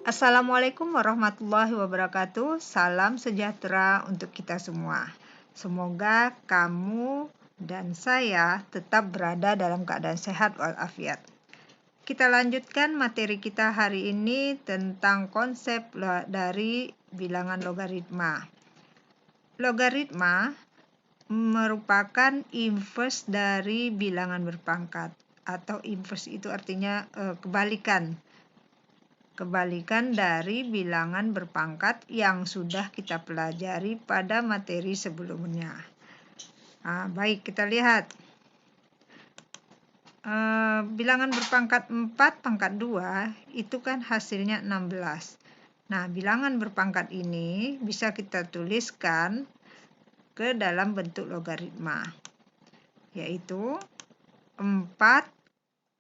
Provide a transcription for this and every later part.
Assalamualaikum warahmatullahi wabarakatuh. Salam sejahtera untuk kita semua. Semoga kamu dan saya tetap berada dalam keadaan sehat walafiat. Kita lanjutkan materi kita hari ini tentang konsep dari bilangan logaritma. Logaritma merupakan inverse dari bilangan berpangkat, atau inverse itu artinya kebalikan dari bilangan berpangkat yang sudah kita pelajari pada materi sebelumnya. Baik, kita lihat. Bilangan berpangkat 4 pangkat 2 itu kan hasilnya 16. Nah, bilangan berpangkat ini bisa kita tuliskan ke dalam bentuk logaritma, yaitu 4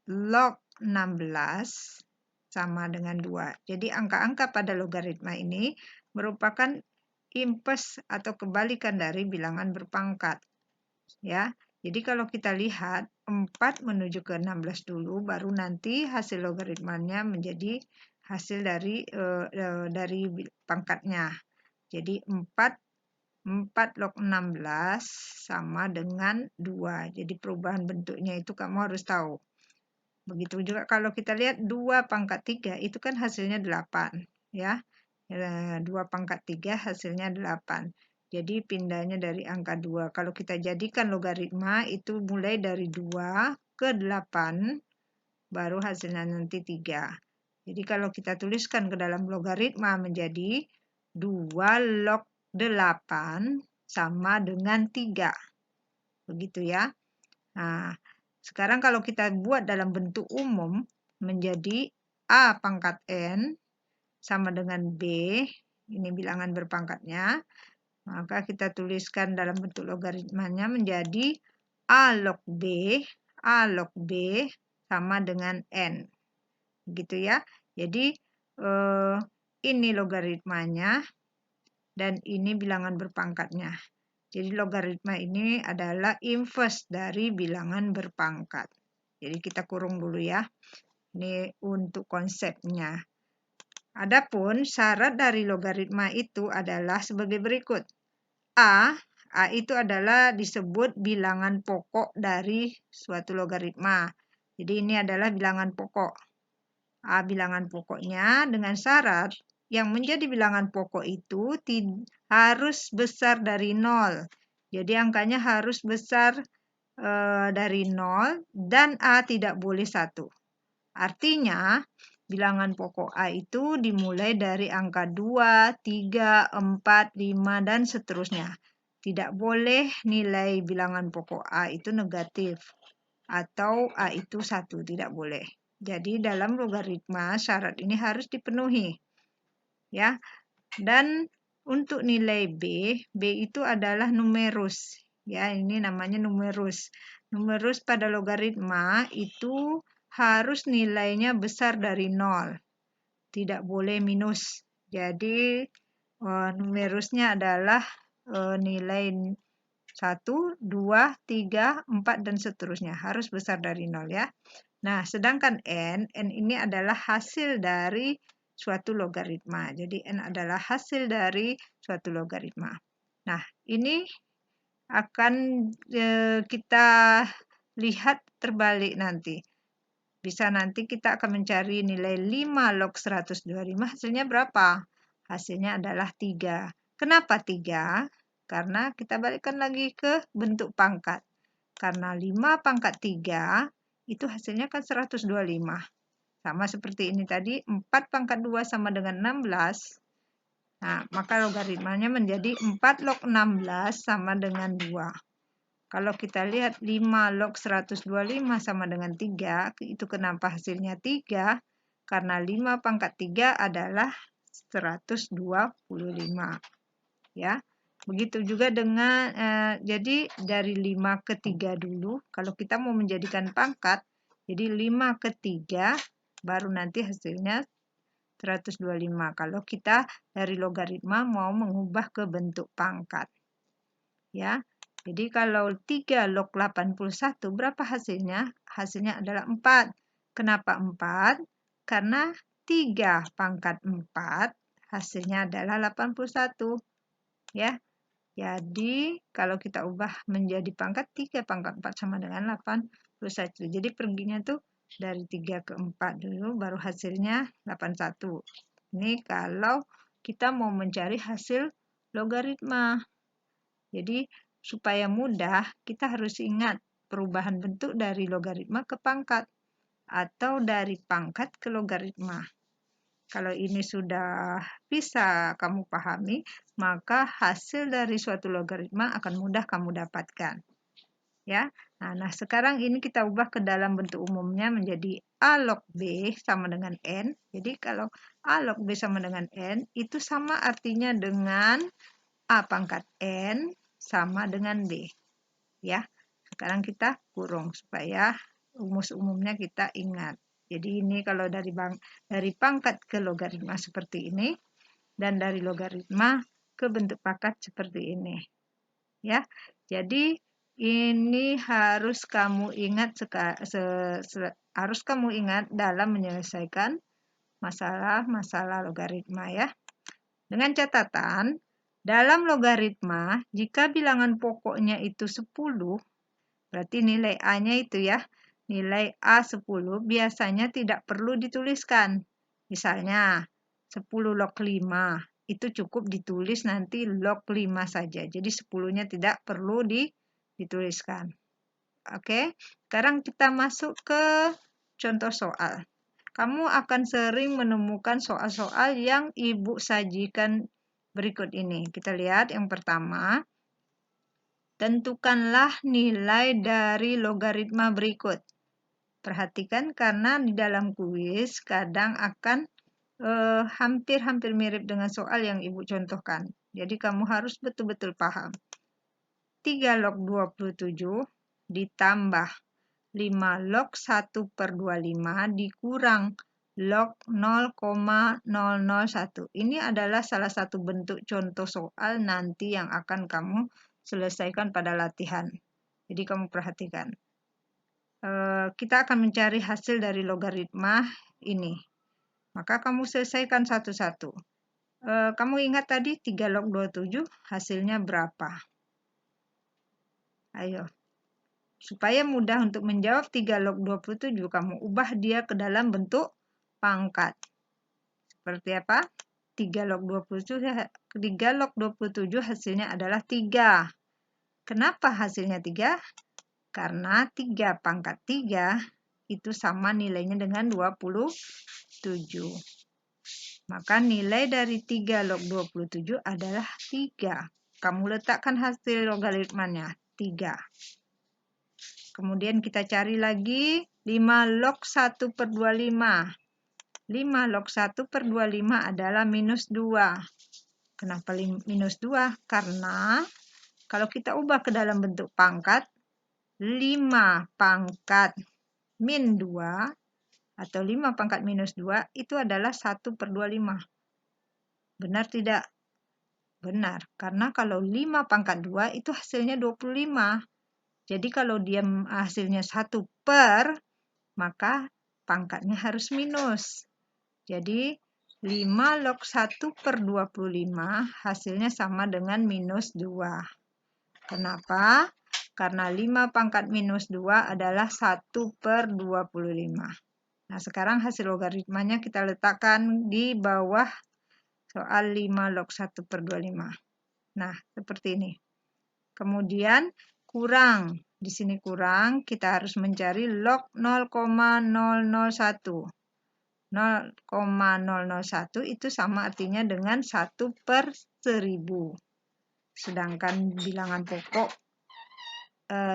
log 16 sama dengan 2. Jadi angka-angka pada logaritma ini merupakan inverse atau kebalikan dari bilangan berpangkat. Ya. Jadi kalau kita lihat 4 menuju ke 16 dulu, baru nanti hasil logaritmanya menjadi hasil dari pangkatnya. Jadi 4 log 16 sama dengan 2. Jadi perubahan bentuknya itu kamu harus tahu. Begitu juga kalau kita lihat 2 pangkat 3 itu kan hasilnya 8. Ya. 2 pangkat 3 hasilnya 8. Jadi pindahnya dari angka 2. Kalau kita jadikan logaritma itu mulai dari 2 ke 8, baru hasilnya nanti 3. Jadi kalau kita tuliskan ke dalam logaritma menjadi 2 log 8 sama dengan 3. Begitu ya. Nah, sekarang kalau kita buat dalam bentuk umum menjadi A pangkat N sama dengan B, ini bilangan berpangkatnya, maka kita tuliskan dalam bentuk logaritmanya menjadi A log B sama dengan N. Begitu ya. Jadi ini logaritmanya dan ini bilangan berpangkatnya. Jadi logaritma ini adalah inverse dari bilangan berpangkat. Jadi kita kurung dulu ya. Ini untuk konsepnya. Adapun syarat dari logaritma itu adalah sebagai berikut. A itu adalah disebut bilangan pokok dari suatu logaritma. Jadi ini adalah bilangan pokok. A bilangan pokoknya dengan syarat yang menjadi bilangan pokok itu harus besar dari 0. Jadi angkanya harus besar dari 0 dan A tidak boleh 1. Artinya bilangan pokok A itu dimulai dari angka 2, 3, 4, 5, dan seterusnya. Tidak boleh nilai bilangan pokok A itu negatif atau A itu 1, tidak boleh. Jadi dalam logaritma syarat ini harus dipenuhi. Ya. Dan untuk nilai B itu adalah numerus. Ya, ini namanya numerus. Numerus pada logaritma itu harus nilainya besar dari 0. Tidak boleh minus. Jadi numerusnya adalah nilai 1, 2, 3, 4, dan seterusnya. Harus besar dari 0 ya. Nah, sedangkan N ini adalah hasil dari suatu logaritma. Jadi N adalah hasil dari suatu logaritma. Nah, ini akan kita lihat terbalik nanti. Bisa nanti kita akan mencari nilai 5 log 125, hasilnya berapa? Hasilnya adalah 3. Kenapa 3? Karena kita balikkan lagi ke bentuk pangkat. Karena 5 pangkat 3 itu hasilnya kan 125. Sama seperti ini tadi, 4 pangkat 2 sama dengan 16. Nah, maka logaritmanya menjadi 4 log 16 sama dengan 2. Kalau kita lihat 5 log 125 sama dengan 3, itu kenapa hasilnya 3? Karena 5 pangkat 3 adalah 125. Ya. Begitu juga dengan, jadi dari 5 ke 3 dulu, kalau kita mau menjadikan pangkat, jadi 5 ke 3, baru nanti hasilnya 125. Kalau kita dari logaritma mau mengubah ke bentuk pangkat. Ya, jadi kalau 3 log 81, berapa hasilnya? Hasilnya adalah 4. Kenapa 4? Karena 3 pangkat 4, hasilnya adalah 81. Ya, jadi kalau kita ubah menjadi pangkat, 3 pangkat 4 sama dengan 81. Jadi perginya tuh dari 3 ke 4 dulu, baru hasilnya 81. Ini kalau kita mau mencari hasil logaritma. Jadi supaya mudah, kita harus ingat perubahan bentuk dari logaritma ke pangkat atau dari pangkat ke logaritma. Kalau ini sudah bisa kamu pahami, maka hasil dari suatu logaritma akan mudah kamu dapatkan. Ya. Nah, sekarang ini kita ubah ke dalam bentuk umumnya menjadi A log B sama dengan N. Jadi kalau A log B sama dengan N, itu sama artinya dengan A pangkat N sama dengan B. Ya. Sekarang kita kurung supaya rumus umumnya kita ingat. Jadi ini kalau dari pangkat ke logaritma seperti ini, dan dari logaritma ke bentuk pangkat seperti ini. Ya, jadi ini harus kamu ingat harus kamu ingat dalam menyelesaikan masalah-masalah logaritma ya. Dengan catatan, dalam logaritma jika bilangan pokoknya itu 10, berarti nilai A-nya itu ya, nilai A 10 biasanya tidak perlu dituliskan. Misalnya 10 log 5, itu cukup ditulis nanti log 5 saja. Jadi 10-nya tidak perlu dituliskan. Oke, sekarang kita masuk ke contoh soal. Kamu akan sering menemukan soal-soal yang Ibu sajikan berikut ini. Kita lihat yang pertama. Tentukanlah nilai dari logaritma berikut. Perhatikan karena di dalam kuis kadang akan hampir-hampir mirip dengan soal yang Ibu contohkan. Jadi kamu harus betul-betul paham. 3 log 27 ditambah 5 log 1 per 25 dikurang log 0,001. Ini adalah salah satu bentuk contoh soal nanti yang akan kamu selesaikan pada latihan. Jadi kamu perhatikan. Kita akan mencari hasil dari logaritma ini. Maka kamu selesaikan satu-satu. Kamu ingat tadi 3 log 27 hasilnya berapa? Ayo. Supaya mudah untuk menjawab 3 log 27, kamu ubah dia ke dalam bentuk pangkat. Seperti apa? 3 log 27 hasilnya adalah 3. Kenapa hasilnya 3? Karena 3 pangkat 3 itu sama nilainya dengan 27. Maka nilai dari 3 log 27 adalah 3. Kamu letakkan hasil logaritmanya, 3. Kemudian kita cari lagi 5 log 1 per 25. 5 log 1 per 25 adalah minus 2. Kenapa minus 2? Karena kalau kita ubah ke dalam bentuk pangkat, 5 pangkat min 2 atau 5 pangkat minus 2 itu adalah 1 per 25. Benar tidak? Benar, karena kalau 5 pangkat 2 itu hasilnya 25. Jadi kalau dia hasilnya 1 per, maka pangkatnya harus minus. Jadi 5 log 1 per 25 hasilnya sama dengan minus 2. Kenapa? Karena 5 pangkat minus 2 adalah 1 per 25. Nah, sekarang hasil logaritmanya kita letakkan di bawah soal 5 log 1 per 25. Nah, seperti ini. Kemudian kurang. Di sini kurang, kita harus mencari log 0,001. 0,001 itu sama artinya dengan 1 per 1000. Sedangkan bilangan pokok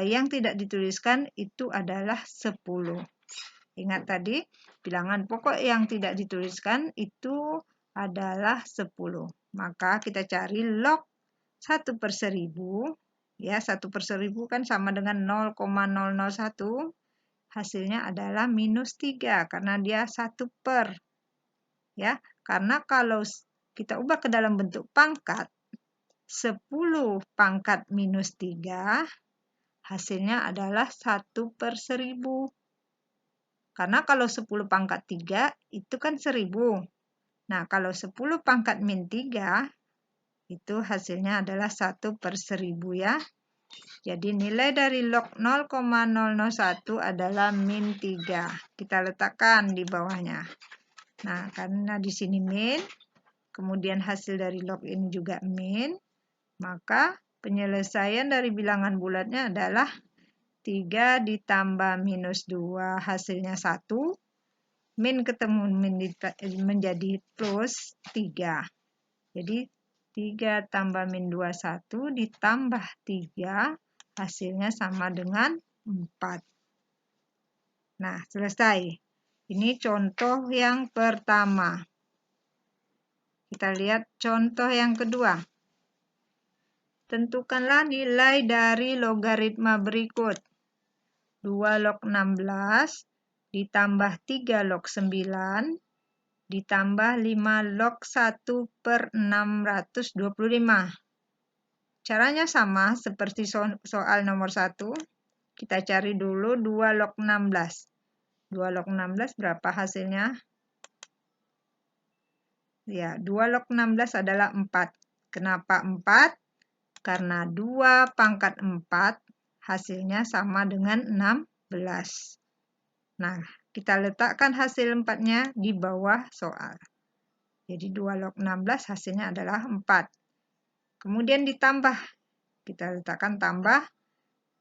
yang tidak dituliskan itu adalah 10. Ingat tadi, bilangan pokok yang tidak dituliskan itu adalah 10. Maka kita cari log 1 per 1000. Ya, 1 per 1000 kan sama dengan 0,001. Hasilnya adalah minus 3 karena dia 1 per. Ya, karena kalau kita ubah ke dalam bentuk pangkat, 10 pangkat minus 3, hasilnya adalah 1 per 1000. Karena kalau 10 pangkat 3 itu kan 1000. Nah, kalau 10 pangkat min 3 itu hasilnya adalah 1/1000 ya. Jadi nilai dari log 0,001 adalah min 3. Kita letakkan di bawahnya. Nah, karena di sini min, kemudian hasil dari log ini juga min, maka penyelesaian dari bilangan bulatnya adalah 3 ditambah minus 2 hasilnya 1. Min ketemu min menjadi plus 3. Jadi 3 tambah min 2, 1 ditambah 3 hasilnya sama dengan 4. Nah, selesai. Ini contoh yang pertama. Kita lihat contoh yang kedua. Tentukanlah nilai dari logaritma berikut. 2 log 16 ditambah 3 log 9 ditambah 5 log 1/625. Caranya sama seperti soal nomor 1. Kita cari dulu 2 log 16. 2 log 16 berapa hasilnya? Ya, 2 log 16 adalah 4. Kenapa 4? Karena 2 pangkat 4 hasilnya sama dengan 16. Nah, kita letakkan hasil 4-nya di bawah soal. Jadi 2 log 16 hasilnya adalah 4. Kemudian ditambah. Kita letakkan tambah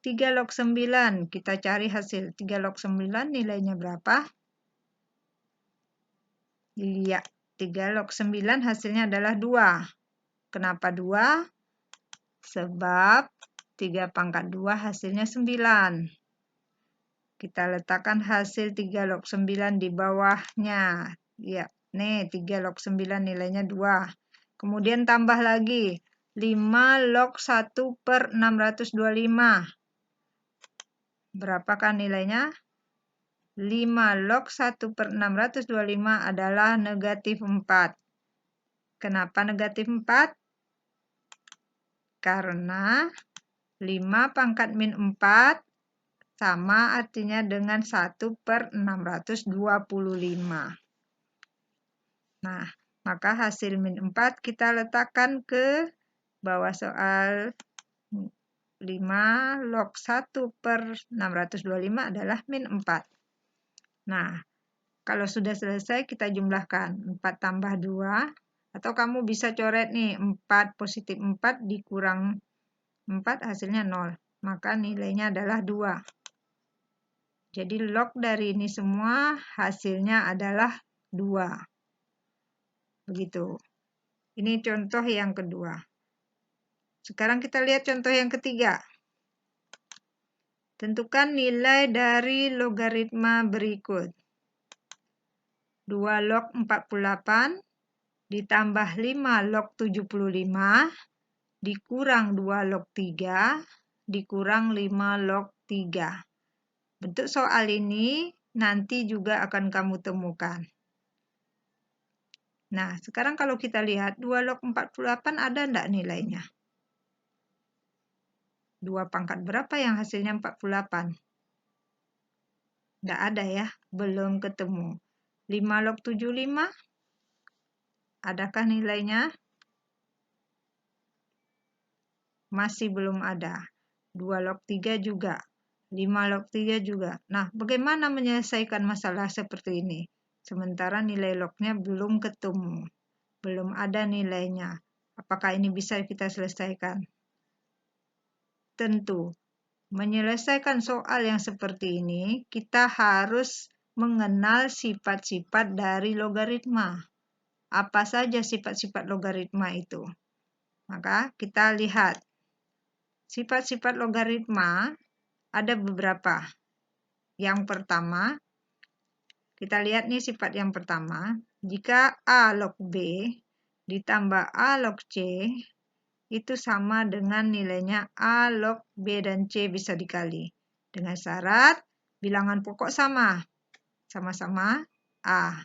3 log 9. Kita cari hasil 3 log 9 nilainya berapa? Iya, 3 log 9 hasilnya adalah 2. Kenapa 2? Sebab 3 pangkat 2 hasilnya 9. Kita letakkan hasil 3 log 9 di bawahnya. Ya, nih 3 log 9 nilainya 2. Kemudian tambah lagi 5 log 1/625. Berapakah nilainya? 5 log 1/625 adalah negatif 4. Kenapa negatif 4? Karena 5 pangkat min 4 sama artinya dengan 1/625. Nah, maka hasil min 4 kita letakkan ke bawah soal. 5 log 1/625 adalah min 4. Nah, kalau sudah selesai kita jumlahkan. 4 tambah 2. Atau kamu bisa coret nih, 4 positif 4 dikurang 4 hasilnya 0. Maka nilainya adalah 2. Jadi log dari ini semua hasilnya adalah 2. Begitu. Ini contoh yang kedua. Sekarang kita lihat contoh yang ketiga. Tentukan nilai dari logaritma berikut. 2 log 48 ditambah 5 log 75 dikurang 2 log 3 dikurang 5 log 3. Bentuk soal ini nanti juga akan kamu temukan. Nah, sekarang kalau kita lihat 2 log 48 ada enggak nilainya? 2 pangkat berapa yang hasilnya 48? Enggak ada ya, belum ketemu. 5 log 75, adakah nilainya? Masih belum ada. 2 log 3 juga. 5 log 3 juga. Nah, bagaimana menyelesaikan masalah seperti ini? Sementara nilai lognya belum ketemu. Belum ada nilainya. Apakah ini bisa kita selesaikan? Tentu. Menyelesaikan soal yang seperti ini, kita harus mengenal sifat-sifat dari logaritma. Apa saja sifat-sifat logaritma itu? Maka kita lihat. Sifat-sifat logaritma ada beberapa. Yang pertama, kita lihat nih sifat yang pertama. Jika A log B ditambah A log C, itu sama dengan nilainya A log B dan C bisa dikali. Dengan syarat bilangan pokok sama. Sama-sama A.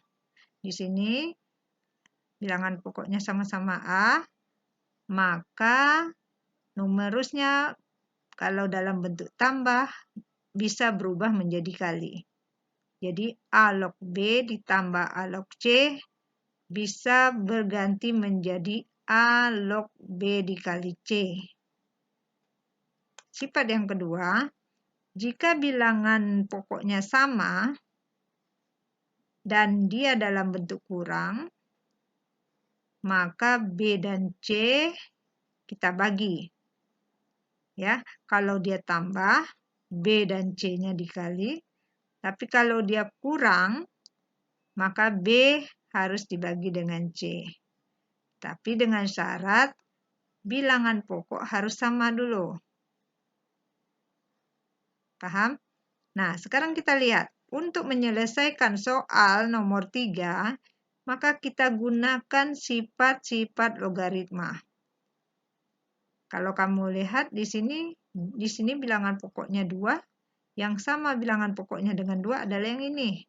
Di sini bilangan pokoknya sama-sama A, maka numerusnya kalau dalam bentuk tambah bisa berubah menjadi kali. Jadi A log B ditambah A log C bisa berganti menjadi A log B dikali C. Sifat yang kedua, jika bilangan pokoknya sama dan dia dalam bentuk kurang, maka B dan C kita bagi. Ya, kalau dia tambah, B dan C-nya dikali. Tapi kalau dia kurang, maka B harus dibagi dengan C. Tapi dengan syarat bilangan pokok harus sama dulu. Paham? Nah, sekarang kita lihat. Untuk menyelesaikan soal nomor 3, maka kita gunakan sifat-sifat logaritma. Kalau kamu lihat di sini bilangan pokoknya 2, yang sama bilangan pokoknya dengan 2 adalah yang ini.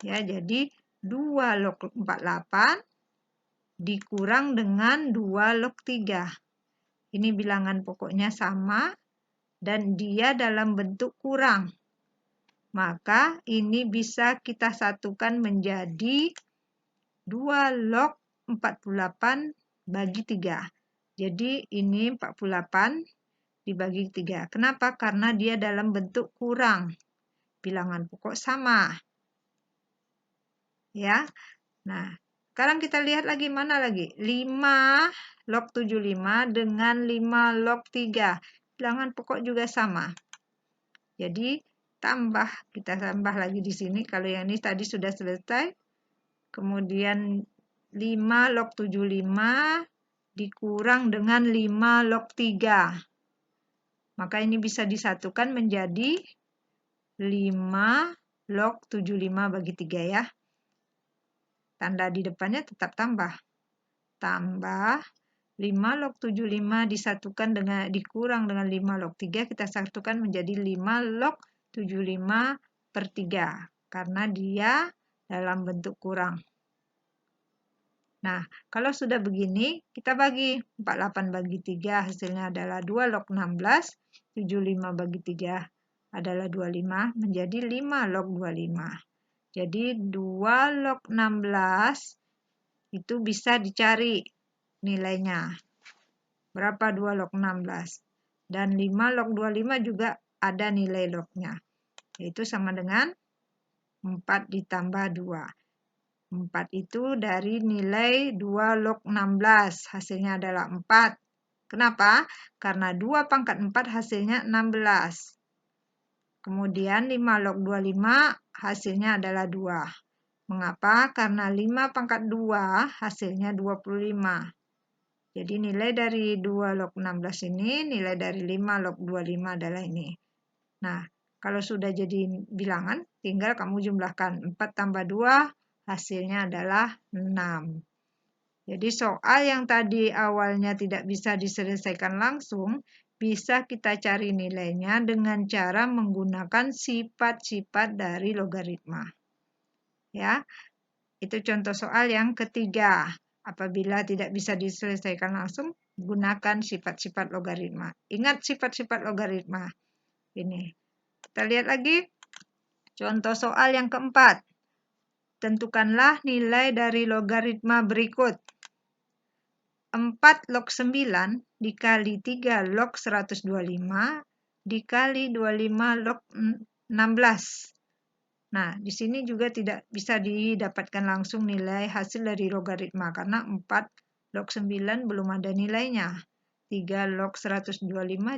Ya, jadi 2 log 48 dikurang dengan 2 log 3. Ini bilangan pokoknya sama dan dia dalam bentuk kurang. Maka ini bisa kita satukan menjadi 2 log 48 bagi 3. Jadi ini 48 dibagi 3. Kenapa? Karena dia dalam bentuk kurang. Bilangan pokok sama. Ya. Nah, sekarang kita lihat lagi mana lagi? 5 log 75 dengan 5 log 3. Bilangan pokok juga sama. Jadi kita tambah lagi di sini. Kalau yang ini tadi sudah selesai. Kemudian 5 log 75 dikurang dengan 5 log 3. Maka ini bisa disatukan menjadi 5 log 75 bagi 3 ya. Tanda di depannya tetap tambah. Tambah 5 log 75 disatukan dikurang dengan 5 log 3, kita satukan menjadi 5 log 75 per 3. Karena dia dalam bentuk kurang. Nah, kalau sudah begini, kita bagi 48 bagi 3 hasilnya adalah 2 log 16, 75 bagi 3 adalah 25, menjadi 5 log 25. Jadi 2 log 16 itu bisa dicari nilainya. Berapa 2 log 16? Dan 5 log 25 juga ada nilai lognya. Yaitu sama dengan 4 ditambah 2. 4 itu dari nilai 2 log 16. Hasilnya adalah 4. Kenapa? Karena 2 pangkat 4 hasilnya 16. Kemudian 5 log 25 hasilnya adalah 2. Mengapa? Karena 5 pangkat 2 hasilnya 25. Jadi nilai dari 2 log 16 ini, nilai dari 5 log 25 adalah ini. Nah, kalau sudah jadi bilangan, tinggal kamu jumlahkan 4 tambah 2, hasilnya adalah 6. Jadi soal yang tadi awalnya tidak bisa diselesaikan langsung, bisa kita cari nilainya dengan cara menggunakan sifat-sifat dari logaritma. Ya, itu contoh soal yang ketiga. Apabila tidak bisa diselesaikan langsung, gunakan sifat-sifat logaritma. Ingat sifat-sifat logaritma. Ini. Kita lihat lagi. Contoh soal yang keempat. Tentukanlah nilai dari logaritma berikut. 4 log 9 dikali 3 log 125 dikali 25 log 16. Nah, di sini juga tidak bisa didapatkan langsung nilai hasil dari logaritma karena 4 log 9 belum ada nilainya. 3 log 125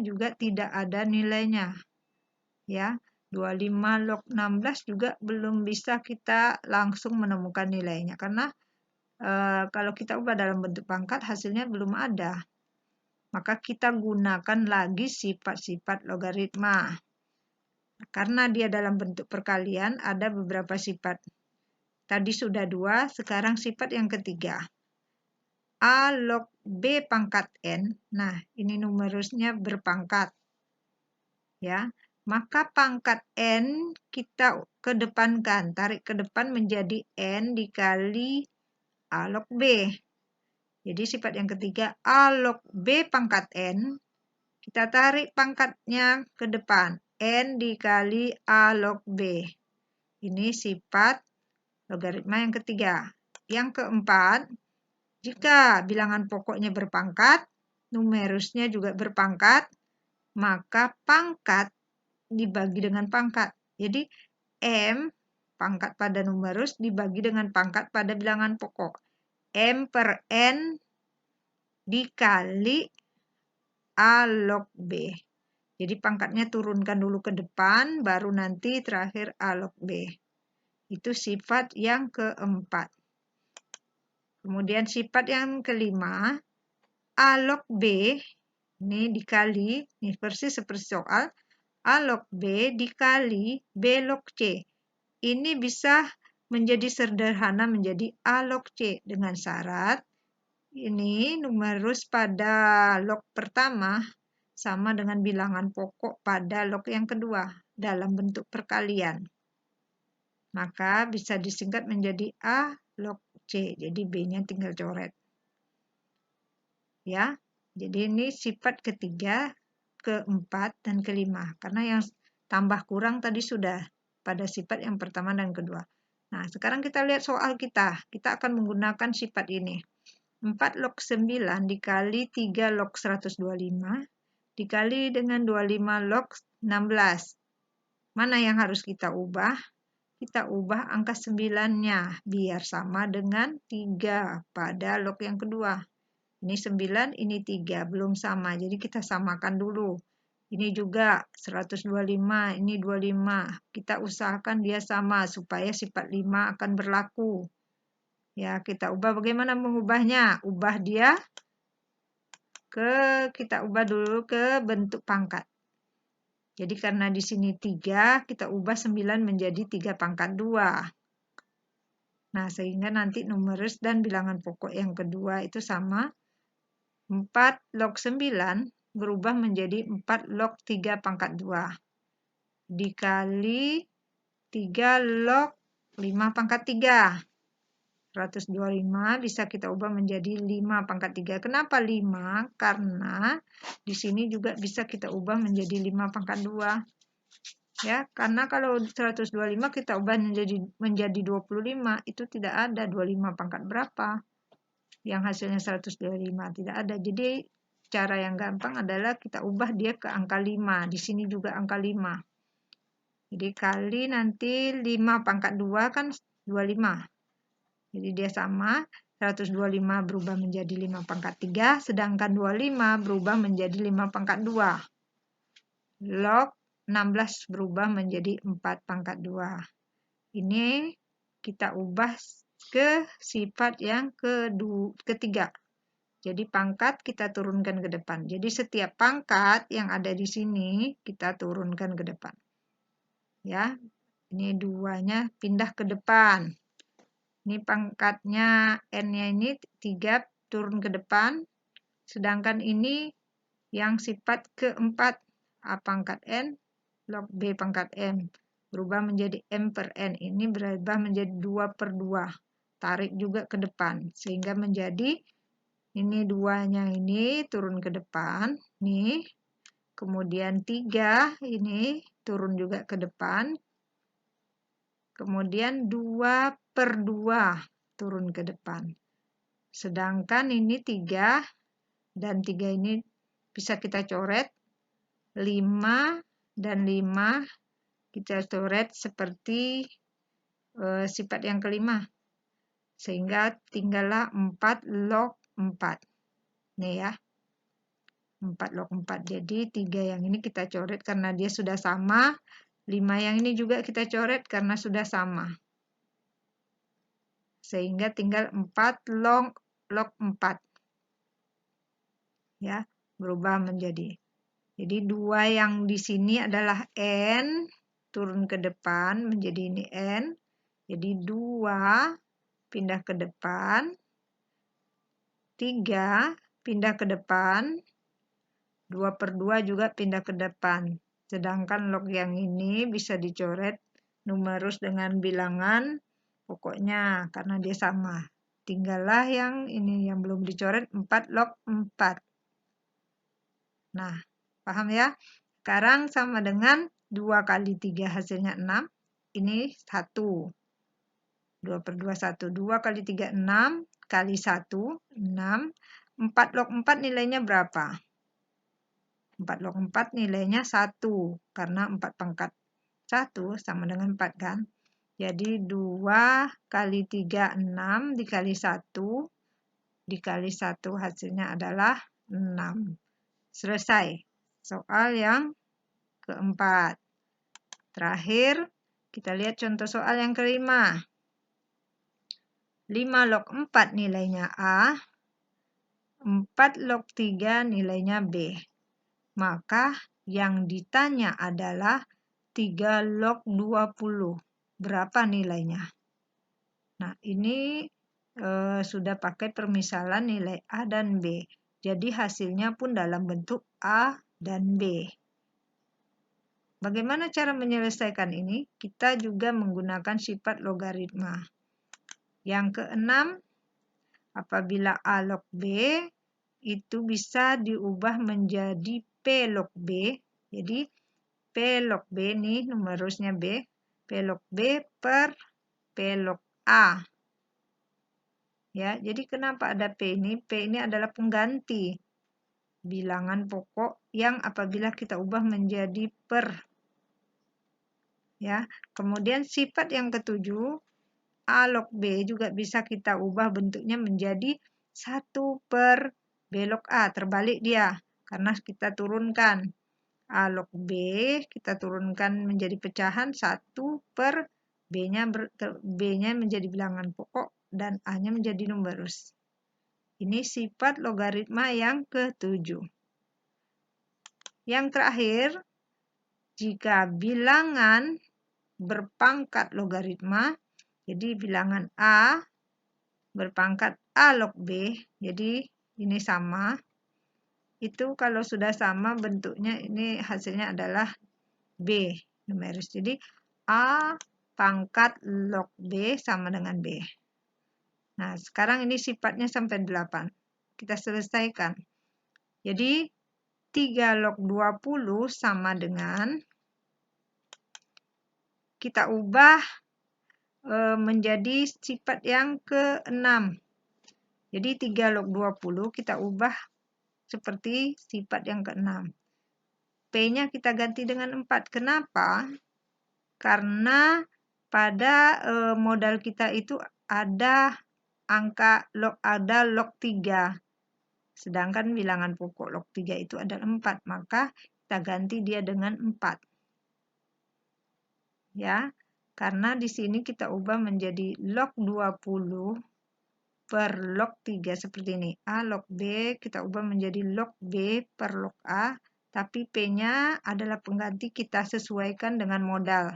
juga tidak ada nilainya. Ya, 25 log 16 juga belum bisa kita langsung menemukan nilainya karena kalau kita ubah dalam bentuk pangkat hasilnya belum ada. Maka kita gunakan lagi sifat-sifat logaritma. Karena dia dalam bentuk perkalian, ada beberapa sifat. Tadi sudah 2, sekarang sifat yang ketiga. A log B pangkat N. Nah, ini numerusnya berpangkat. Ya, maka pangkat N kita kedepankan. Tarik ke depan menjadi N dikali A log B. Jadi sifat yang ketiga, A log B pangkat N. Kita tarik pangkatnya ke depan. N dikali A log B. Ini sifat logaritma yang ketiga. Yang keempat, jika bilangan pokoknya berpangkat, numerusnya juga berpangkat, maka pangkat dibagi dengan pangkat. Jadi M pangkat pada numerus dibagi dengan pangkat pada bilangan pokok. M per N dikali A log B. Jadi pangkatnya turunkan dulu ke depan, baru nanti terakhir A log B. Itu sifat yang keempat. Kemudian sifat yang kelima, A log B ini dikali, ini persis seperti soal, A log B dikali B log C. Ini bisa menjadi sederhana menjadi A log C dengan syarat ini numerus pada log pertama sama dengan bilangan pokok pada log yang kedua dalam bentuk perkalian. Maka bisa disingkat menjadi A log C. Jadi B-nya tinggal coret. Ya. Jadi ini sifat ketiga, keempat, dan kelima. Karena yang tambah kurang tadi sudah pada sifat yang pertama dan kedua. Nah, sekarang kita lihat soal kita. Kita akan menggunakan sifat ini. 4 log 9 dikali 3 log 125 dikali dengan 25 log 16. Mana yang harus kita ubah? Kita ubah angka 9-nya biar sama dengan 3 pada log yang kedua. Ini 9, ini 3, belum sama. Jadi kita samakan dulu. Ini juga 125, ini 25. Kita usahakan dia sama supaya sifat 5 akan berlaku. Ya, kita ubah. Bagaimana mengubahnya? Kita ubah dulu ke bentuk pangkat. Jadi karena di sini 3, kita ubah 9 menjadi 3 pangkat 2. Nah, sehingga nanti numerus dan bilangan pokok yang kedua itu sama. 4 log 9 berubah menjadi 4 log 3 pangkat 2. Dikali 3 log 5 pangkat 3. 125 bisa kita ubah menjadi 5 pangkat 3. Kenapa 5? Karena di sini juga bisa kita ubah menjadi 5 pangkat 2. Ya, karena kalau 125 kita ubah menjadi 25, itu tidak ada 25 pangkat berapa. Yang hasilnya 125 tidak ada. Jadi cara yang gampang adalah kita ubah dia ke angka 5. Di sini juga angka 5. Jadi kali nanti 5 pangkat 2 kan 25. Jadi dia sama, 125 berubah menjadi 5 pangkat 3, sedangkan 25 berubah menjadi 5 pangkat 2. Log 16 berubah menjadi 4 pangkat 2. Ini kita ubah ke sifat yang ketiga. Jadi pangkat kita turunkan ke depan. Jadi setiap pangkat yang ada di sini kita turunkan ke depan. Ya, ini 2-nya pindah ke depan. Ini pangkatnya N-nya ini 3 turun ke depan. Sedangkan ini yang sifat keempat. A pangkat N log B pangkat M. Berubah menjadi M per N. Ini berubah menjadi 2 per 2. Tarik juga ke depan. Sehingga menjadi ini 2-nya ini turun ke depan. Nih. Kemudian 3 ini turun juga ke depan. Kemudian 2 per 2 turun ke depan. Sedangkan ini 3 dan 3 ini bisa kita coret. 5 dan 5 kita coret seperti sifat yang kelima. Sehingga tinggallah 4 log 4. Nih ya. 4 log 4. Jadi 3 yang ini kita coret karena dia sudah sama. 5 yang ini juga kita coret karena sudah sama. Sehingga tinggal 4 log 4. Ya, berubah menjadi. Jadi 2 yang di sini adalah N, turun ke depan menjadi ini N. Jadi 2 pindah ke depan. 3 pindah ke depan. 2 per 2 juga pindah ke depan. Sedangkan log yang ini bisa dicoret numerus dengan bilangan pokoknya karena dia sama. Tinggallah yang ini yang belum dicoret 4 log 4. Nah, paham ya? Sekarang sama dengan 2 kali 3 hasilnya 6. ini 1. 2/2 1. 2 kali 3 6 kali 1 6. 4 log 4 nilainya berapa? 4 log 4 nilainya 1 karena 4 pangkat 1 sama dengan 4 kan. Jadi 2 kali 3 6 dikali 1 dikali 1 hasilnya adalah 6. Selesai. Soal yang keempat. Terakhir, kita lihat contoh soal yang kelima. 5 log 4 nilainya A, 4 log 3 nilainya B. Maka yang ditanya adalah 3 log 20. Berapa nilainya? Nah, ini sudah pakai permisalan nilai A dan B. Jadi hasilnya pun dalam bentuk A dan B. Bagaimana cara menyelesaikan ini? Kita juga menggunakan sifat logaritma. Yang keenam, apabila A log B itu bisa diubah menjadi P log B. Jadi P log B nih numerusnya B. P log B per P log A. Ya, jadi kenapa ada P ini? P ini adalah pengganti bilangan pokok yang apabila kita ubah menjadi per. Ya, kemudian sifat yang ketujuh, A log B juga bisa kita ubah bentuknya menjadi 1 per B log A. Terbalik dia, karena kita turunkan. A log B kita turunkan menjadi pecahan 1 per B-nya menjadi bilangan pokok dan A-nya menjadi numerus. Ini sifat logaritma yang ketujuh. Yang terakhir, jika bilangan berpangkat logaritma, jadi bilangan A berpangkat A log B, jadi ini sama. Itu kalau sudah sama bentuknya ini hasilnya adalah B numeris. Jadi A pangkat log B sama dengan B. Nah, sekarang ini sifatnya sampai 8. Kita selesaikan. Jadi 3 log 20 sama dengan kita ubah menjadi sifat yang ke-6. Jadi 3 log 20 kita ubah seperti sifat yang ke-6. P-nya kita ganti dengan 4. Kenapa? Karena pada modal kita itu ada angka log 3. Sedangkan bilangan pokok log 3 itu adalah 4. Maka kita ganti dia dengan 4. Ya, karena di sini kita ubah menjadi log 20 per log 3 seperti ini. A log B kita ubah menjadi log B per log A, tapi P-nya adalah pengganti kita sesuaikan dengan modal.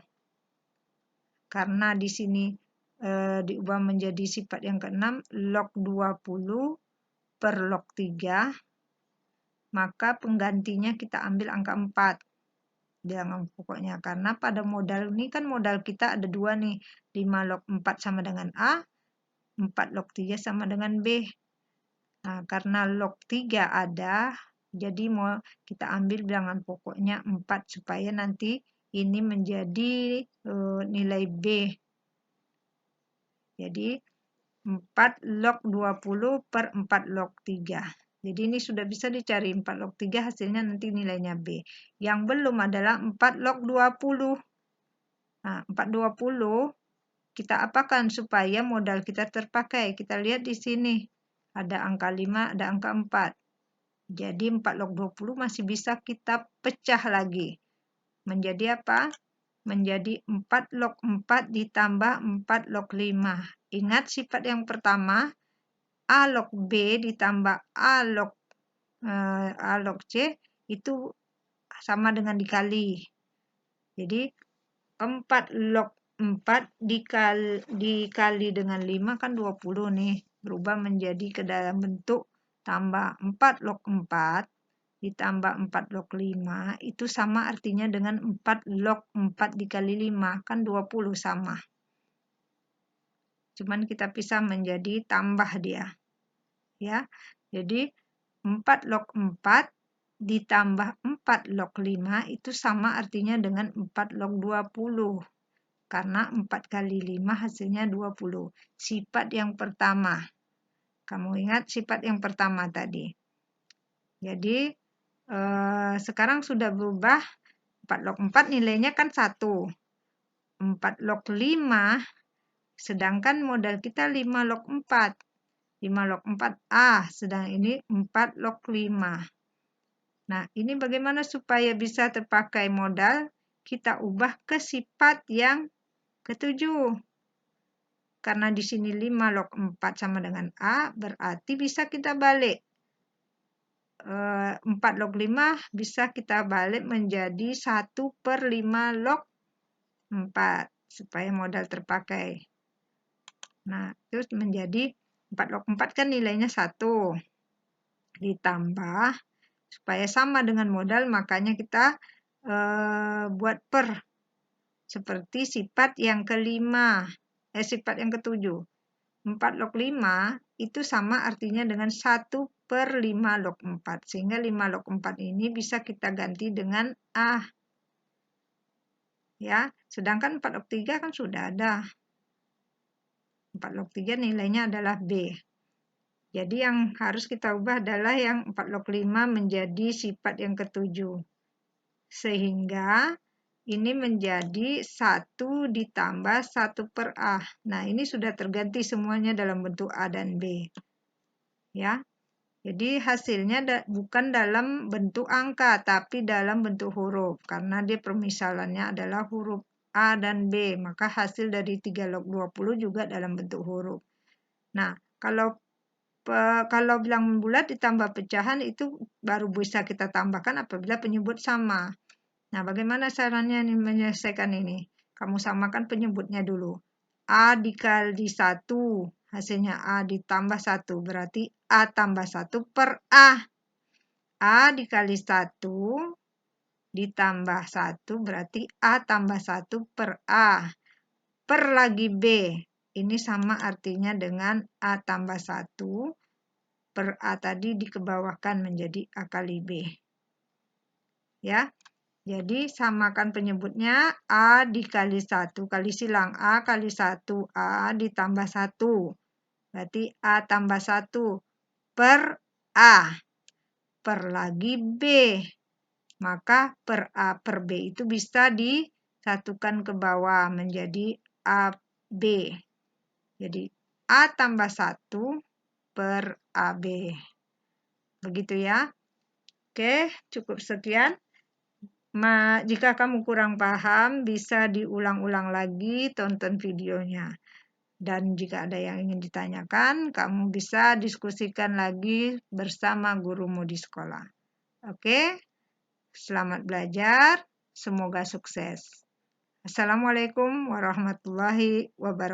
Karena di sini diubah menjadi sifat yang ke-6, log 20 per log 3, maka penggantinya kita ambil angka 4. Bilangan pokoknya, karena pada modal ini kan modal kita ada 2 nih, 5 log 4 sama dengan A, 4 log 3 sama dengan B. Nah, karena log 3 ada, jadi mau kita ambil bilangan pokoknya 4 supaya nanti ini menjadi nilai B. Jadi 4 log 20 per 4 log 3. Jadi ini sudah bisa dicari 4 log 3 hasilnya nanti nilainya B. Yang belum adalah 4 log 20. Nah, 4/20 kita apakan supaya modal kita terpakai. Kita lihat di sini. Ada angka 5, ada angka 4. Jadi 4 log 20 masih bisa kita pecah lagi. Menjadi apa? Menjadi 4 log 4 ditambah 4 log 5. Ingat sifat yang pertama, A log B ditambah A log C itu sama dengan dikali. Jadi 4 log 4 dikali dengan 5 kan 20 nih. Berubah menjadi ke dalam bentuk tambah 4 log 4 ditambah 4 log 5 itu sama artinya dengan 4 log 4 dikali 5 kan 20 sama. Cuman kita pisah menjadi tambah dia. Ya. Jadi 4 log 4 ditambah 4 log 5 itu sama artinya dengan 4 log 20. karena 4 kali 5 hasilnya 20. Sifat yang pertama. Kamu ingat sifat yang pertama tadi. Jadi sekarang sudah berubah. 4 log 4 nilainya kan 1. 4 log 5, sedangkan modal kita 5 log 4. 5 log 4A, sedang ini 4 log 5. Nah, ini bagaimana supaya bisa terpakai modal? Kita ubah ke sifat yang ketujuh. Karena di sini 5 log 4 sama dengan A, berarti bisa kita balik. 4 log 5 bisa kita balik menjadi 1/5 log 4. Supaya modal terpakai. Nah, terus menjadi 4 log 4 kan nilainya 1. Ditambah, supaya sama dengan modal, makanya kita buat per. Seperti sifat yang kelima, sifat yang ketujuh. 4 log 5 itu sama artinya dengan 1/5 log 4. Sehingga 5 log 4 ini bisa kita ganti dengan A. Ya, sedangkan 4 log 3 kan sudah ada. 4 log 3 nilainya adalah B. Jadi yang harus kita ubah adalah yang 4 log 5 menjadi sifat yang ketujuh. Sehingga ini menjadi 1 ditambah 1/A. Nah, ini sudah terganti semuanya dalam bentuk A dan B. Ya. Jadi hasilnya bukan dalam bentuk angka, tapi dalam bentuk huruf. Karena dia permisalannya adalah huruf A dan B. Maka hasil dari 3 log 20 juga dalam bentuk huruf. Nah, kalau bilangan bulat ditambah pecahan itu baru bisa kita tambahkan apabila penyebut sama. Nah, bagaimana caranya menyelesaikan ini? Kamu samakan penyebutnya dulu. A dikali 1, hasilnya A ditambah 1, berarti A tambah 1 per A. A dikali 1 ditambah 1, berarti A tambah 1 per A. Per lagi B. Ini sama artinya dengan A tambah 1 per A tadi dikebawahkan menjadi A kali B. Ya. Jadi samakan penyebutnya A dikali 1 kali silang. A kali 1 A ditambah 1. Berarti A tambah 1 per A. Per lagi B. Maka per A per B itu bisa disatukan ke bawah menjadi AB. Jadi A tambah 1 per AB. Begitu ya. Oke, cukup sekian. Jika kamu kurang paham, bisa diulang-ulang lagi, tonton videonya. Dan jika ada yang ingin ditanyakan, kamu bisa diskusikan lagi bersama gurumu di sekolah. Oke, selamat belajar, semoga sukses. Assalamualaikum warahmatullahi wabarakatuh.